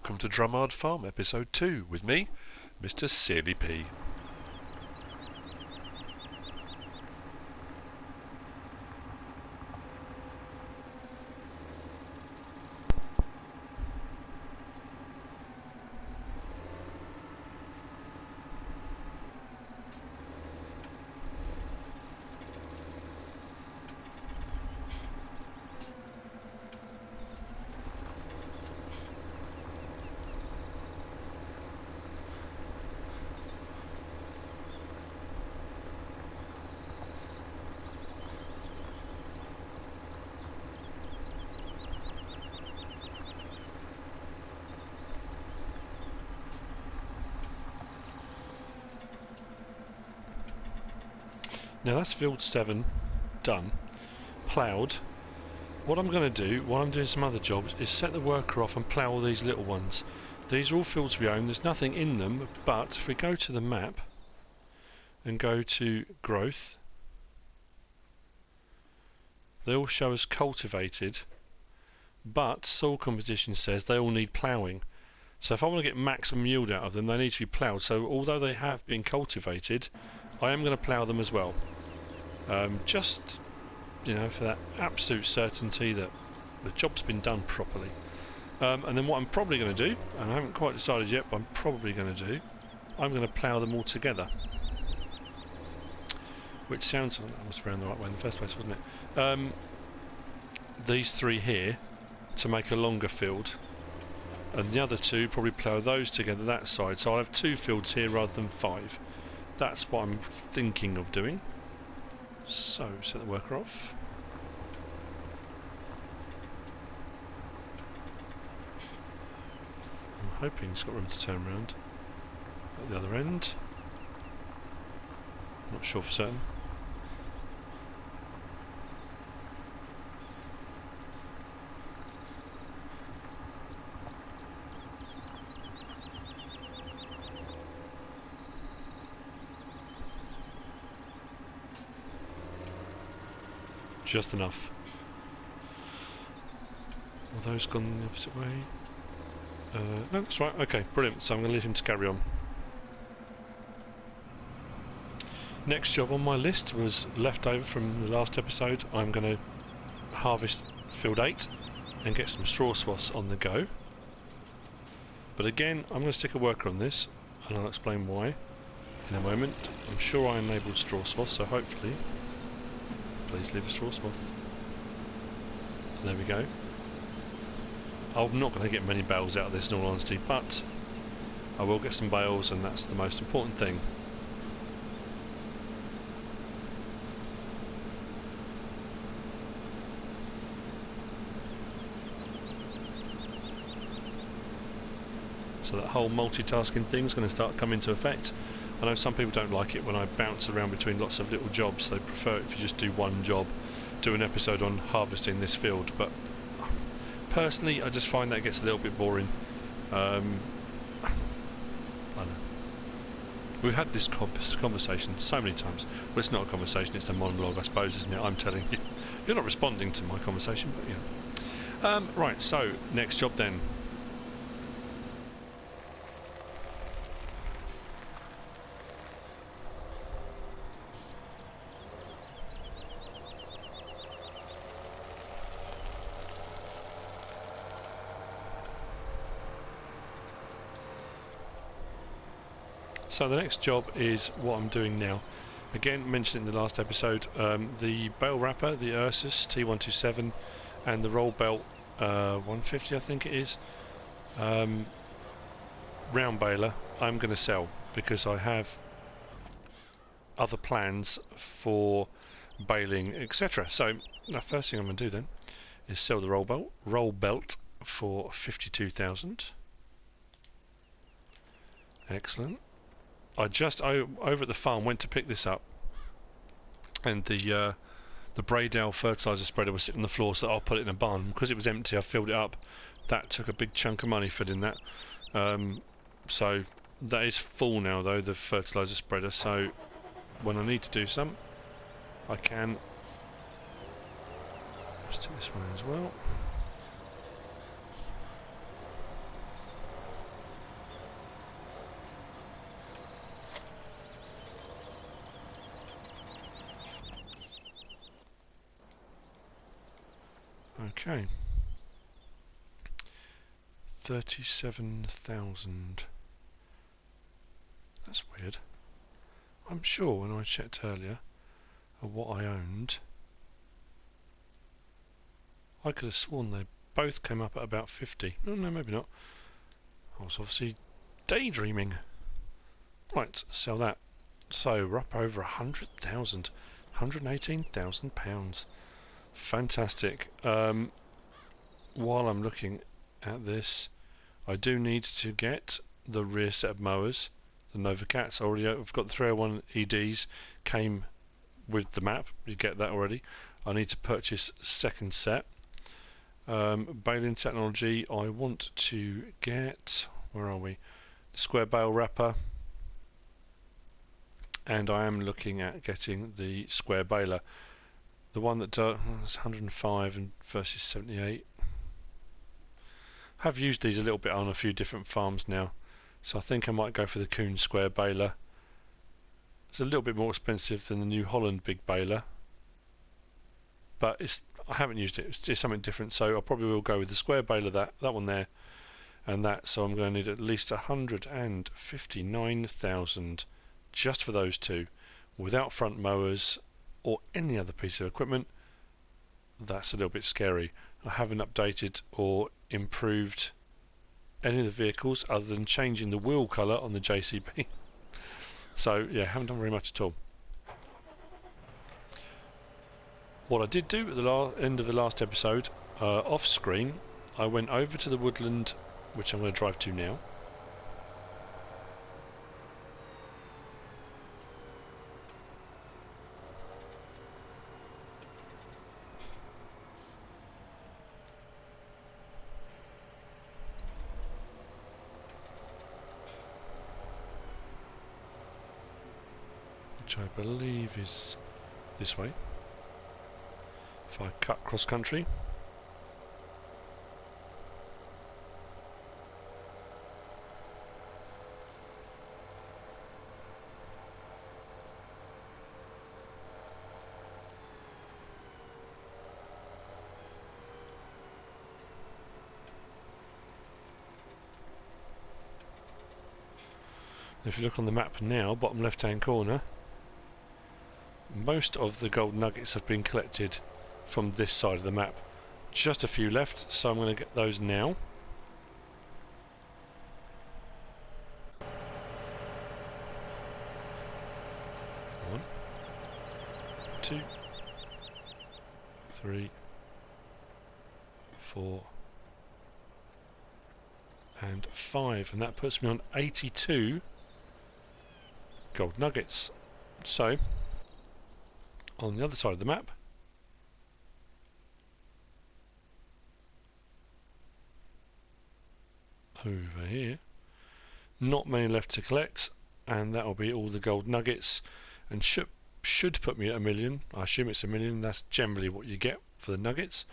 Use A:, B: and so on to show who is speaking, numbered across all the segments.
A: welcome to Drumard Farm episode 2 with me, Mr. Sealy P. Now that's field 7 done, ploughed. What I'm going to do, while I'm doing some other jobs, is set the worker off and plough all these little ones. These are all fields we own, there's nothing in them, but if we go to the map and go to growth, they all show us cultivated, but soil composition says they all need ploughing. So if I want to get maximum yield out of them, they need to be ploughed. So although they have been cultivated, I am going to plough them as well. Just, you know, for that absolute certainty that the job's been done properly. And then what I'm probably going to do, and I haven't quite decided yet, but I'm probably going to do, I'm going to plough them all together. Which sounds, I was around the right way in the first place, wasn't it? These three here to make a longer field, and the other two probably plough those together that side. So I'll have 2 fields here rather than 5. That's what I'm thinking of doing. So, set the worker off. I'm hoping it's got room to turn around at the other end. Not sure for certain. Just enough. Are those gone the opposite way? No, that's right. Okay, brilliant. So I'm going to leave him to carry on. Next job on my list was left over from the last episode. I'm going to harvest field 8 and get some straw swaths on the go. But again, I'm going to stick a worker on this, and I'll explain why in a moment. I'm sure I enabled straw swaths, so hopefully. Please leave a straw swath. There we go. I'm not going to get many bales out of this in all honesty, but I will get some bales, and that's the most important thing. So that whole multitasking thing is going to start coming into effect. I know some people don't like it when I bounce around between lots of little jobs. They prefer it if you just do one job, do an episode on harvesting this field, but personally I just find that gets a little bit boring. I don't know. We've had this conversation so many times. Well, it's not a conversation, it's a monologue, I suppose, isn't it? I'm telling you. You're not responding to my conversation, but yeah. Right, so next job then. So the next job is what I'm doing now. Again, mentioned in the last episode, the bale wrapper, the Ursus T127, and the roll belt 150 I think it is, round baler, I'm going to sell because I have other plans for baling, etc. So the first thing I'm going to do then is sell the roll belt for 52,000. Excellent. I just over at the farm went to pick this up, and the Braydale fertiliser spreader was sitting on the floor, so I'll put it in a barn. Because it was empty, I filled it up. That took a big chunk of money filling that. So that is full now though, the fertiliser spreader, so when I need to do some, I can. Let's do this one as well. Okay. 37,000. That's weird. I'm sure when I checked earlier of what I owned, I could have sworn they both came up at about 50. No, maybe not. I was obviously daydreaming. Right, sell that. So we're up over 100,000, 118,000 pounds. Fantastic. While I'm looking at this, I do need to get the rear set of mowers, the Nova Cats. I've got the 301 EDs, came with the map. You get that already. I need to purchase second set. Baling technology. I want to get. Where are we? The square bale wrapper. And I am looking at getting the square baler. The one that does 105 and versus 78. I have used these a little bit on a few different farms now, so I think I might go for the Kuhn square baler. It's a little bit more expensive than the new Holland big baler, but I haven't used it. It's just something different, so I probably will go with the square baler, that one there, and that. So I'm going to need at least 159,000 just for those two, without front mowers or any other piece of equipment. That's a little bit scary. I haven't updated or improved any of the vehicles other than changing the wheel colour on the JCB. So yeah, haven't done very much at all. What I did do at the end of the last episode, off screen, I went over to the woodland, which I'm going to drive to now. Which I believe is this way. If I cut cross country. If you look on the map now, bottom left hand corner, most of the gold nuggets have been collected from this side of the map. Just a few left, so I'm going to get those now. One, 2, 3, 4, and 5, and that puts me on 82 gold nuggets. So on the other side of the map, over here, not many left to collect, and that will be all the gold nuggets, and should put me at 1 million. I assume it's 1 million. That's generally what you get for the nuggets.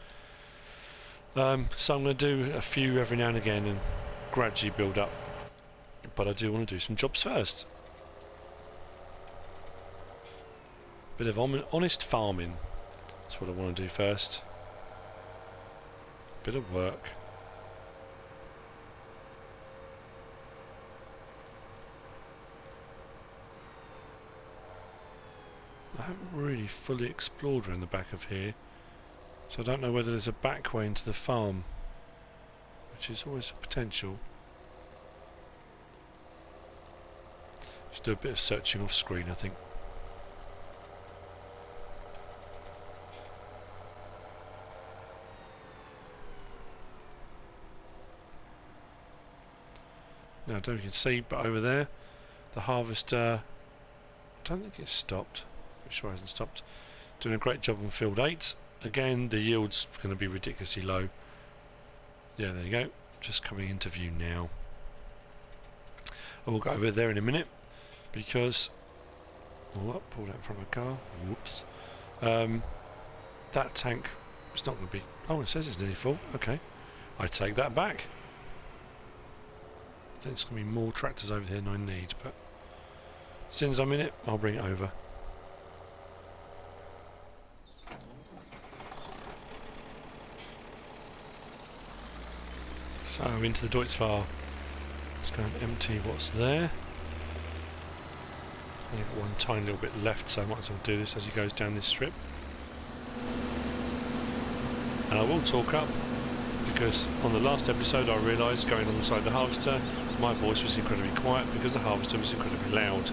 A: So I'm going to do a few every now and again and gradually build up, but I do want to do some jobs first. Bit of honest farming, that's what I want to do first. Bit of work. I haven't really fully explored around the back of here, so I don't know whether there's a back way into the farm, which is always a potential. Just do a bit of searching off screen, I think. Now I don't know if you can see, but over there, the harvester, I don't think it's stopped. I'm sure it hasn't stopped. Doing a great job on field 8. Again, the yield's going to be ridiculously low. Yeah, there you go. Just coming into view now. I will go over there in a minute because pulled out in front of a car. Whoops. That tank is not going to be. Oh, it says it's nearly full. Okay, I take that back. I think there's going to be more tractors over here than I need, but as soon as I'm in it, I'll bring it over. So into the Deutzfahr. Let's go and empty what's there. Only got one tiny little bit left, so I might as well do this as he goes down this strip. And I will talk up, because on the last episode I realised going alongside the harvester my voice was incredibly quiet because the harvester was incredibly loud.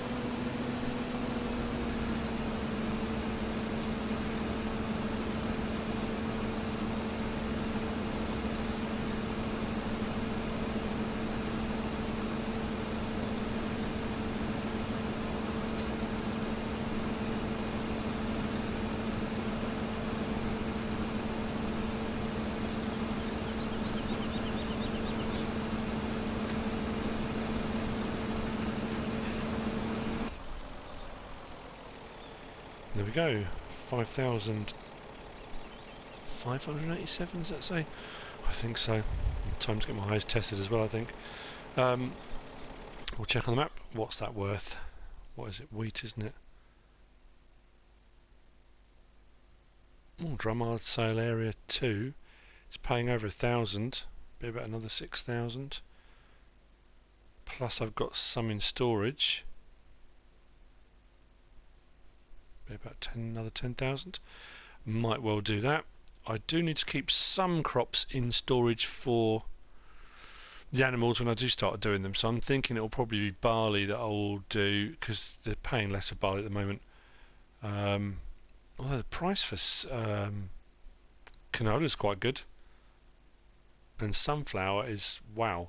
A: There we go, 5,587, does that say? I think so. Time to get my eyes tested as well, I think. We'll check on the map. What's that worth? What is it? Wheat, isn't it? Oh, Drumard sale area 2. It's paying over 1,000. Be about another 6,000. Plus I've got some in storage. Be about another 10,000. Might well do that. I do need to keep some crops in storage for the animals when I do start doing them, so I'm thinking it will probably be barley that I'll do, because they're paying less for barley at the moment. Although the price for canola is quite good, and sunflower is, wow.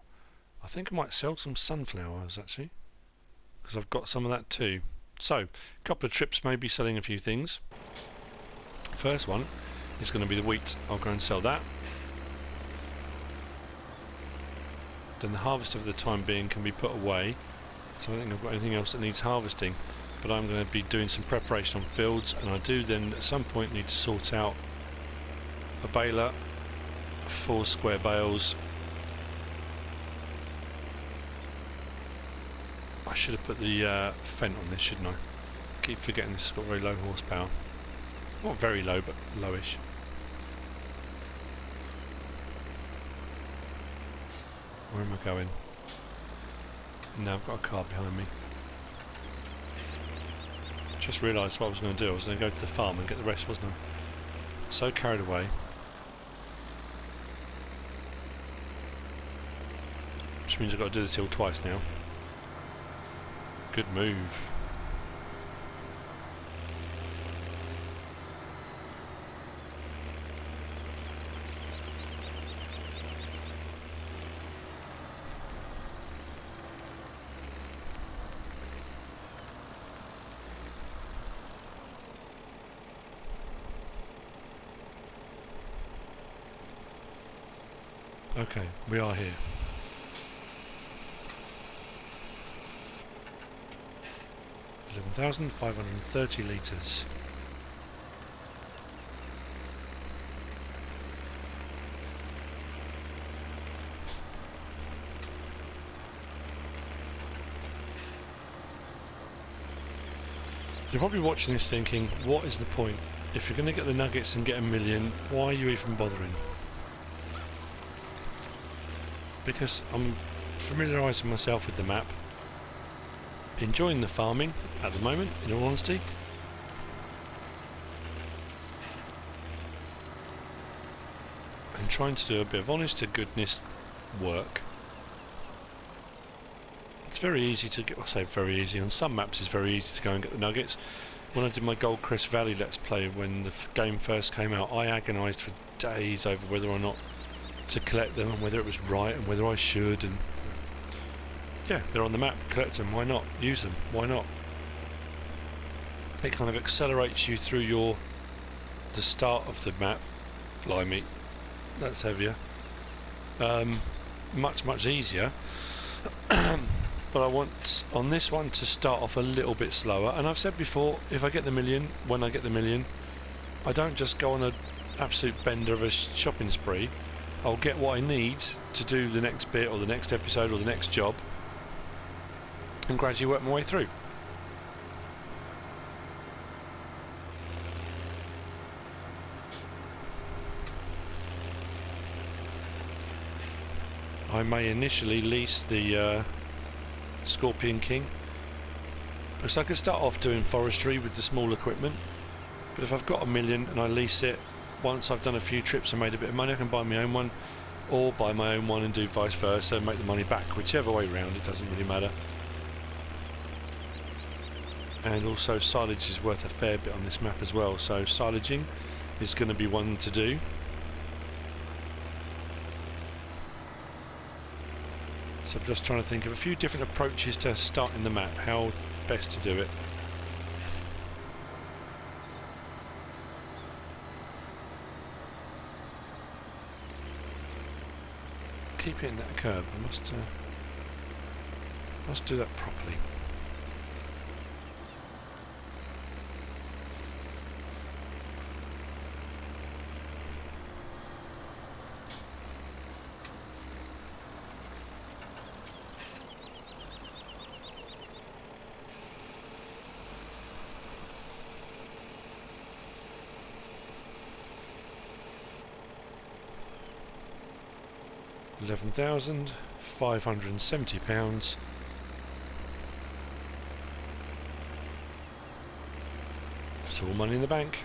A: I think I might sell some sunflowers actually, because I've got some of that too. So, a couple of trips, maybe selling a few things. First one is going to be the wheat. I'll go and sell that. Then the harvester for the time being can be put away. So I don't think I've got anything else that needs harvesting. But I'm going to be doing some preparation on fields, and I do then at some point need to sort out a baler, 4 square bales. I should have put the Fent on this, shouldn't I? Keep forgetting this has got very low horsepower. Not very low, but lowish. Where am I going? Now I've got a car behind me. Just realised what I was going to do. I was going to go to the farm and get the rest, wasn't I? So carried away. Which means I've got to do this hill twice now. Good move. Okay, we are here. 11,530 litres. You're probably watching this thinking, what is the point? If you're going to get the nuggets and get 1 million, why are you even bothering? Because I'm familiarising myself with the map, enjoying the farming at the moment, in all honesty. And trying to do a bit of honest to goodness work. It's very easy to get, I say very easy, on some maps it's very easy to go and get the nuggets. When I did my Goldcrest Valley Let's Play when the game first came out, I agonised for days over whether or not to collect them and whether it was right and whether I should, and yeah, they're on the map, collect them, why not? Use them, why not? It kind of accelerates you through the start of the map. Blimey, that's heavier. Much easier. But I want on this one to start off a little bit slower, and I've said before, if I get the 1 million, when I get the 1 million, I don't just go on an absolute bender of a shopping spree. I'll get what I need to do the next bit or the next episode or the next job and gradually work my way through. I may initially lease the Scorpion King, so I could start off doing forestry with the small equipment, but if I've got $1 million and I lease it, once I've done a few trips and made a bit of money, I can buy my own one, or buy my own one and do vice versa and make the money back, whichever way round, it doesn't really matter. And also silage is worth a fair bit on this map as well, so silaging is going to be one to do. So I'm just trying to think of a few different approaches to starting the map, how best to do it. Keep hitting that curve, I must do that properly. £11,570. It's all money in the bank.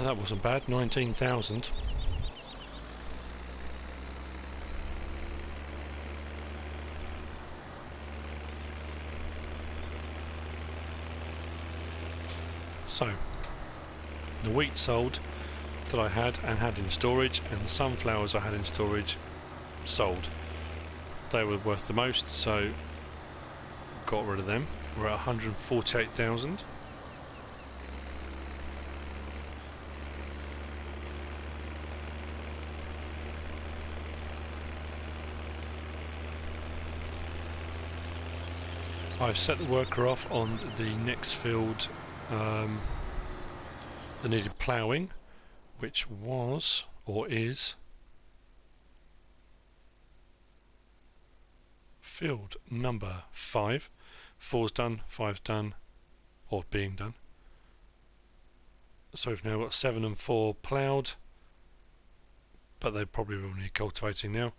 A: That wasn't bad, 19,000. So, the wheat sold that I had in storage, and the sunflowers I had in storage sold. They were worth the most, so got rid of them. We're at 148,000. I've set the worker off on the next field that needed ploughing, which was, or is, field number 5. 4's done, 5's done, or being done. So we've now got 7 and 4 ploughed, but they probably will need cultivating now.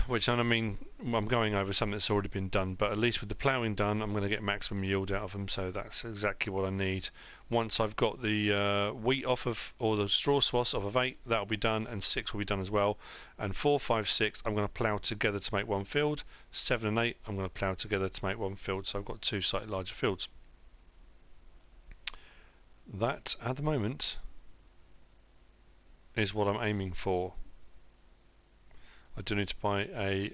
A: Which, I mean, I'm going over something that's already been done, but at least with the ploughing done, I'm going to get maximum yield out of them, so that's exactly what I need. Once I've got the wheat off of, or the straw swaths off of 8, that'll be done, and 6 will be done as well. And 4, 5, 6, I'm going to plough together to make one field. 7 and 8, I'm going to plough together to make one field, so I've got 2 slightly larger fields. That, at the moment, is what I'm aiming for. I do need to buy a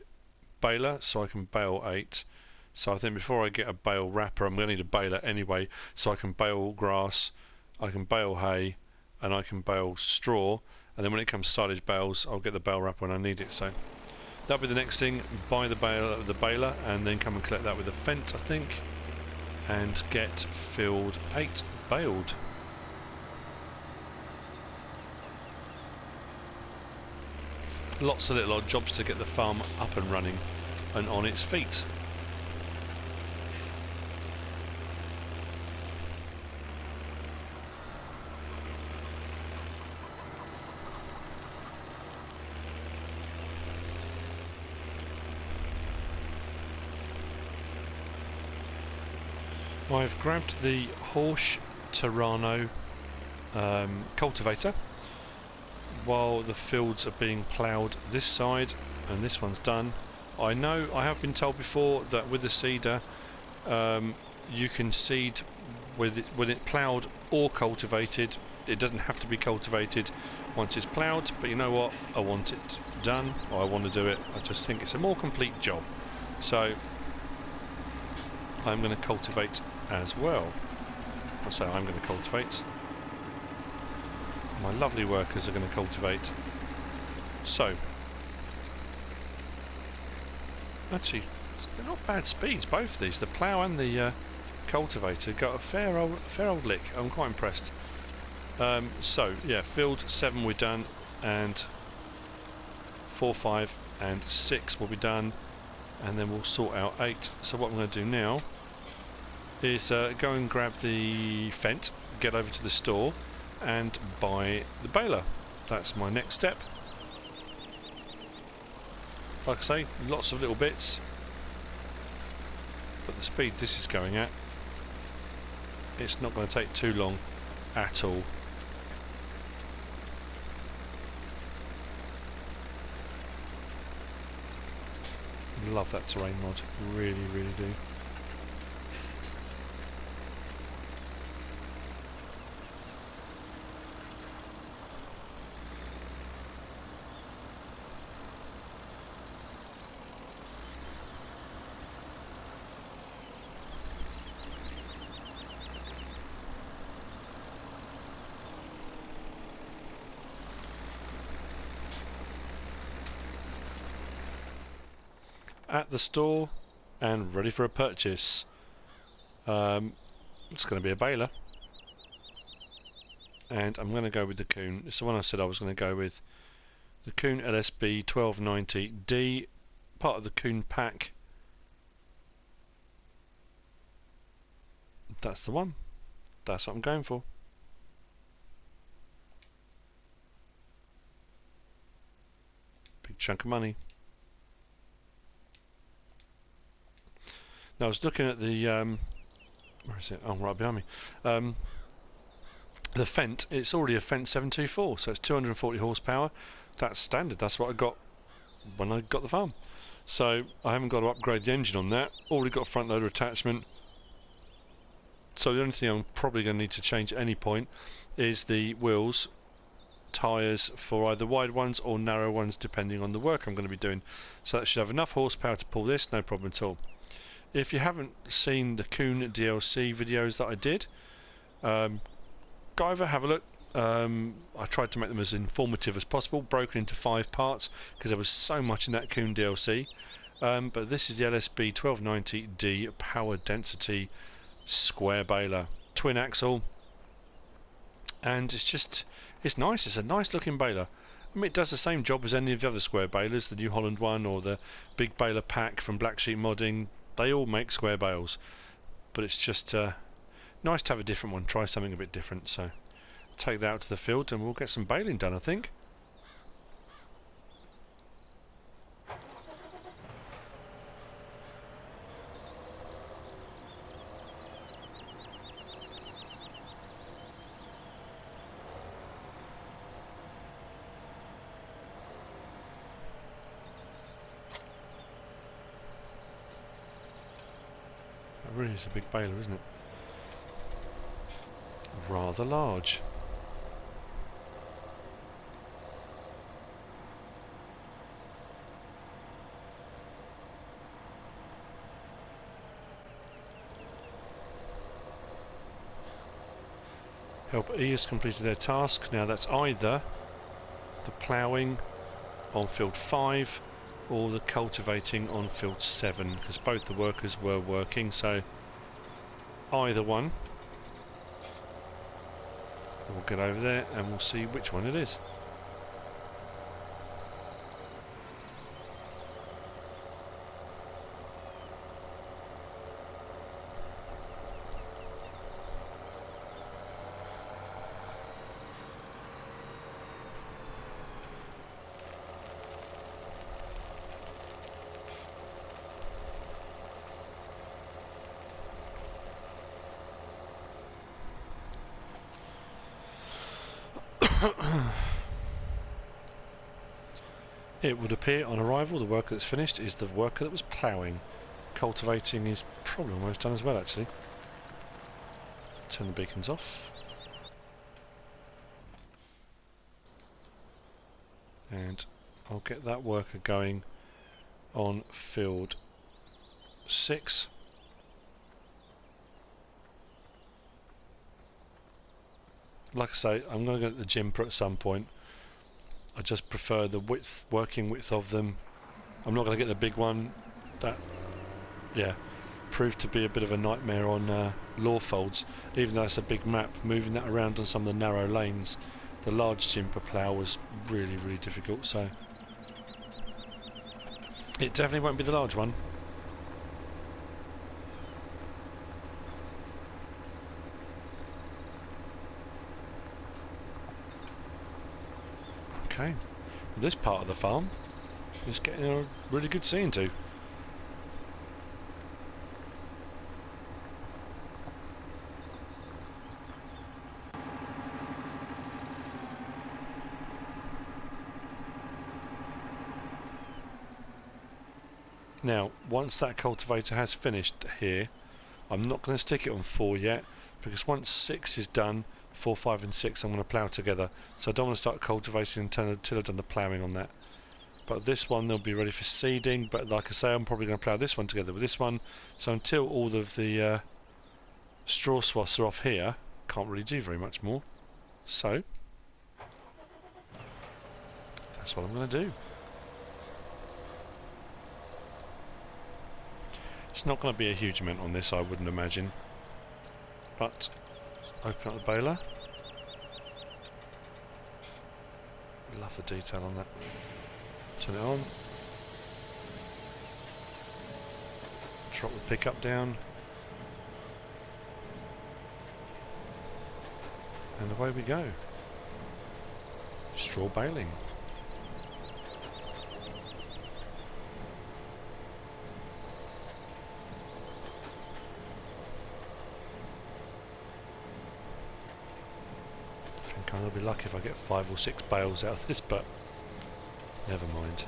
A: baler so I can bale 8. So I think before I get a bale wrapper, I'm going to need a baler anyway, so I can bale grass, I can bale hay, and I can bale straw. And then when it comes to silage bales, I'll get the bale wrapper when I need it. So that'll be the next thing. Buy the baler, and then come and collect that with a fent, I think, and get field 8 baled. Lots of little odd jobs to get the farm up and running and on its feet. I've grabbed the HORSCH Terrano cultivator while the fields are being ploughed this side, and this one's done. I know I have been told before that with the seeder you can seed with it ploughed or cultivated. It doesn't have to be cultivated once it's ploughed, but you know what, I want it done, or I want to do it. I just think it's a more complete job, so I'm going to cultivate as well. I say I'm going to cultivate. My lovely workers are going to cultivate. So, actually, they're not bad speeds, both of these. The plough and the cultivator got a fair old lick. I'm quite impressed. So, yeah, field 7 we're done, and 4, 5 and 6 will be done, and then we'll sort out 8. So what I'm going to do now is go and grab the Fent, get over to the store and buy the baler. That's my next step. Like I say, lots of little bits, but the speed this is going at, it's not going to take too long at all. Love that terrain mod, really do. At the store and ready for a purchase. It's going to be a baler, and I'm going to go with the Kuhn. It's the one I said I was going to go with. The Kuhn LSB 1290D, part of the Kuhn pack. That's the one. That's what I'm going for. Big chunk of money. Now I was looking at the where is it? Oh, right behind me. The Fent. It's already a Fent 724, so it's 240 horsepower. That's standard. That's what I got when I got the farm. So I haven't got to upgrade the engine on that. Already got a front loader attachment. So the only thing I'm probably going to need to change at any point is the wheels, tyres for either wide ones or narrow ones, depending on the work I'm going to be doing. So that should have enough horsepower to pull this, no problem at all. If you haven't seen the Kuhn DLC videos that I did, go over, have a look. I tried to make them as informative as possible, broken into 5 parts, because there was so much in that Kuhn DLC. But this is the LSB 1290D power density square baler, twin axle, and it's nice. It's a nice looking baler. I mean, it does the same job as any of the other square balers, the new Holland one or the big baler pack from Black Sheep Modding. They all make square bales, but it's just nice to have a different one, try something a bit different. So take that out to the field and we'll get some baling done, I think. That really is a big baler, isn't it? Rather large. Help E has completed their task. Now that's either the ploughing on field 5 or the cultivating on field 7, because both the workers were working, so either one. We'll get over there and we'll see which one it is. It would appear on arrival the worker that's finished is the worker that was ploughing. Cultivating is probably almost done as well, actually. Turn the beacons off. And I'll get that worker going on field 6. Like I say, I'm going to go to the Jimper at some point. I just prefer the working width of them. I'm not going to get the big one. That, yeah, proved to be a bit of a nightmare on law folds. Even though it's a big map, moving that around on some of the narrow lanes, the large Jimper plough was really, really difficult. So it definitely won't be the large one. Okay, this part of the farm is getting a really good seeing to. Now, once that cultivator has finished here, I'm not going to stick it on 4 yet, because once 6 is done, 4, 5 and 6 I'm going to plough together, so I don't want to start cultivating until I've done the ploughing on that. But this one they'll be ready for seeding, but like I say, I'm probably going to plough this one together with this one, so until all of the straw swaths are off here, can't really do very much more. So that's what I'm going to do. It's not going to be a huge amount on this, I wouldn't imagine, but open up the baler. Love the detail on that. Turn it on. Drop the pickup down. And away we go. Straw baling. I'm going to be lucky if I get 5 or 6 bales out of this, but never mind.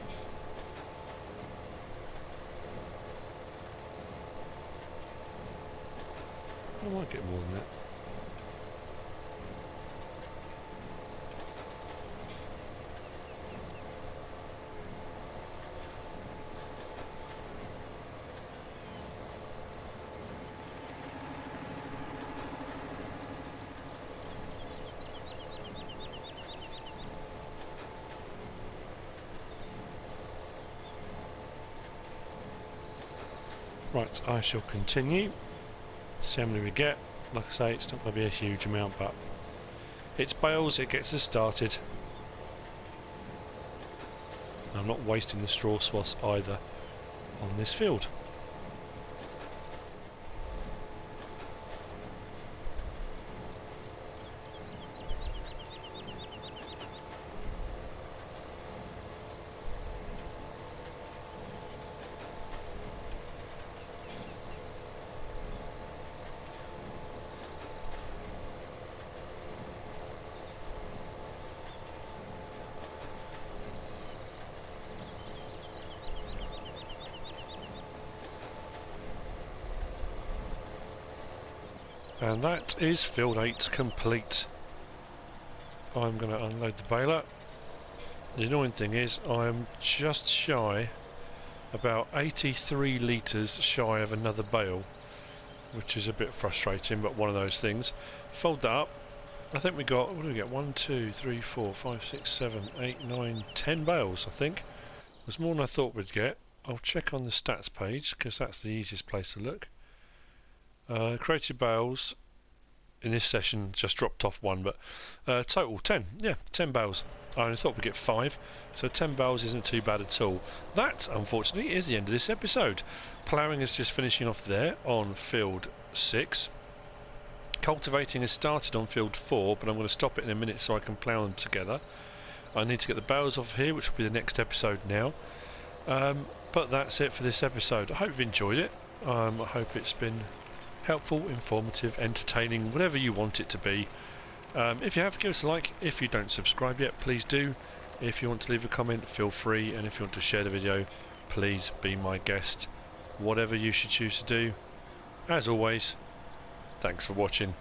A: I might get more than that. Right, I shall continue. See how many we get. Like I say, it's not going to be a huge amount, but it's bales, it gets us started. And I'm not wasting the straw swaths either on this field. And that is field 8 complete. I'm going to unload the baler. The annoying thing is I'm just shy, about 83 litres shy of another bale, which is a bit frustrating, but one of those things. Fold that up. I think we got, what do we get? 1, 2, 3, 4, 5, 6, 7, 8, 9, 10 bales, I think. There's more than I thought we'd get. I'll check on the stats page, because that's the easiest place to look. Created bales in this session just dropped off 1, but total 10. Yeah, 10 bales. I only thought we'd get 5, so 10 bales isn't too bad at all. That, unfortunately, is the end of this episode. Ploughing is just finishing off there on field 6. Cultivating has started on field 4, but I'm going to stop it in a minute so I can plough them together. I need to get the bales off here, which will be the next episode now. But that's it for this episode. I hope you've enjoyed it. I hope it's been helpful, informative, entertaining, whatever you want it to be. If you have, give us a like. If you don't subscribe yet, please do. If you want to leave a comment, feel free, and if you want to share the video, please be my guest. Whatever you should choose to do. As always, thanks for watching.